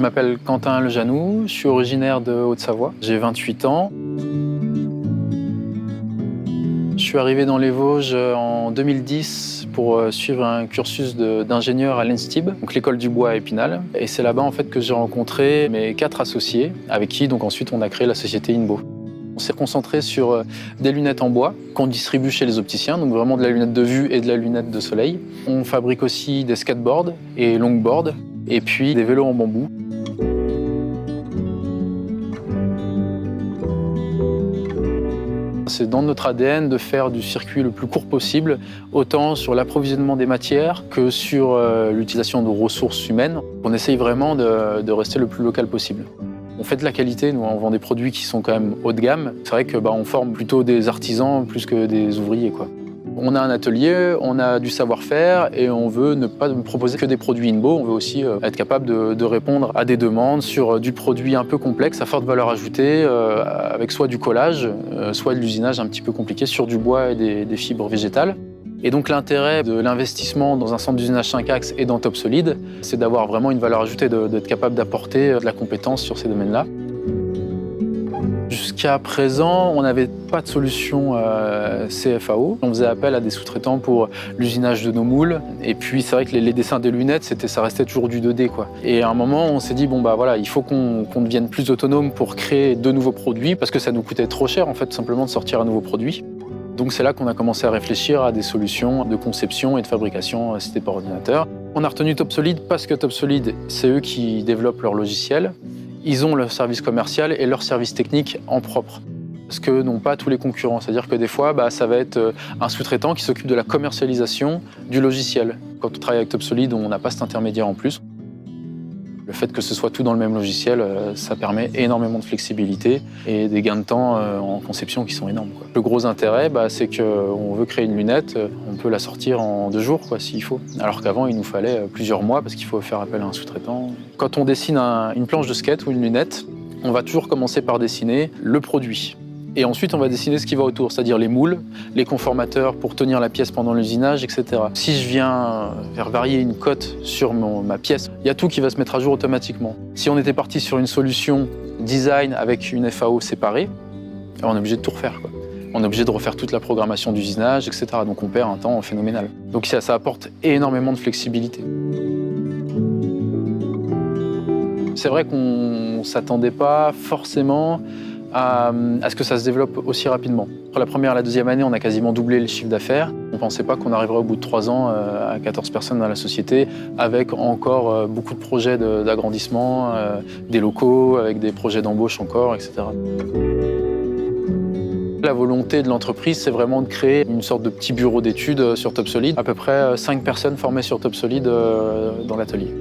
m'appelle Quentin Lejanoux, je suis originaire de Haute-Savoie, j'ai 28 ans. Je suis arrivé dans les Vosges en 2010 pour suivre un cursus d'ingénieur à l'ENSTIB, donc l'école du bois à Épinal. Et c'est là-bas en fait que j'ai rencontré mes 4 associés, avec qui donc ensuite on a créé la société INBO. On s'est concentré sur des lunettes en bois qu'on distribue chez les opticiens, donc vraiment de la lunette de vue et de la lunette de soleil. On fabrique aussi des skateboards et longboards, et puis des vélos en bambou. C'est dans notre ADN de faire du circuit le plus court possible, autant sur l'approvisionnement des matières que sur l'utilisation de ressources humaines. On essaye vraiment de rester le plus local possible. On fait de la qualité, nous on vend des produits qui sont quand même haut de gamme. C'est vrai qu'on forme plutôt des artisans plus que des ouvriers, quoi. On a un atelier, on a du savoir-faire et on veut ne pas proposer que des produits INBO. On veut aussi être capable de répondre à des demandes sur du produit un peu complexe, à forte valeur ajoutée, avec soit du collage, soit de l'usinage un petit peu compliqué sur du bois et des fibres végétales. Et donc l'intérêt de l'investissement dans un centre d'usinage 5 axes et dans Topsolid, c'est d'avoir vraiment une valeur ajoutée, d'être capable d'apporter de la compétence sur ces domaines-là. Jusqu'à présent, on n'avait pas de solution CFAO. On faisait appel à des sous-traitants pour l'usinage de nos moules. Et puis c'est vrai que les dessins des lunettes, ça restait toujours du 2D, quoi. Et à un moment, on s'est dit, bon bah voilà, il faut qu'on devienne plus autonome pour créer de nouveaux produits, parce que ça nous coûtait trop cher, en fait, tout simplement de sortir un nouveau produit. Donc c'est là qu'on a commencé à réfléchir à des solutions de conception et de fabrication assistées par ordinateur. On a retenu Topsolid parce que Topsolid, c'est eux qui développent leur logiciel. Ils ont leur service commercial et leur service technique en propre. Ce que n'ont pas tous les concurrents. C'est-à-dire que des fois, ça va être un sous-traitant qui s'occupe de la commercialisation du logiciel. Quand on travaille avec Topsolid, on n'a pas cet intermédiaire en plus. Le fait que ce soit tout dans le même logiciel, ça permet énormément de flexibilité et des gains de temps en conception qui sont énormes, quoi. Le gros intérêt, c'est qu'on veut créer une lunette, on peut la sortir en 2 jours, quoi, s'il faut. Alors qu'avant, il nous fallait plusieurs mois parce qu'il faut faire appel à un sous-traitant. Quand on dessine une planche de skate ou une lunette, on va toujours commencer par dessiner le produit. Et ensuite, on va dessiner ce qui va autour, c'est-à-dire les moules, les conformateurs pour tenir la pièce pendant l'usinage, etc. Si je viens faire varier une cote sur ma pièce, il y a tout qui va se mettre à jour automatiquement. Si on était parti sur une solution design avec une FAO séparée, on est obligé de tout refaire, quoi. On est obligé de refaire toute la programmation d'usinage, etc. Donc on perd un temps phénoménal. Donc ça apporte énormément de flexibilité. C'est vrai qu'on ne s'attendait pas forcément à ce que ça se développe aussi rapidement. Entre la première et la deuxième année, on a quasiment doublé le chiffre d'affaires. On ne pensait pas qu'on arriverait au bout de 3 ans à 14 personnes dans la société, avec encore beaucoup de projets d'agrandissement, des locaux, avec des projets d'embauche encore, etc. La volonté de l'entreprise, c'est vraiment de créer une sorte de petit bureau d'études sur Topsolid. À peu près 5 personnes formées sur Topsolid dans l'atelier.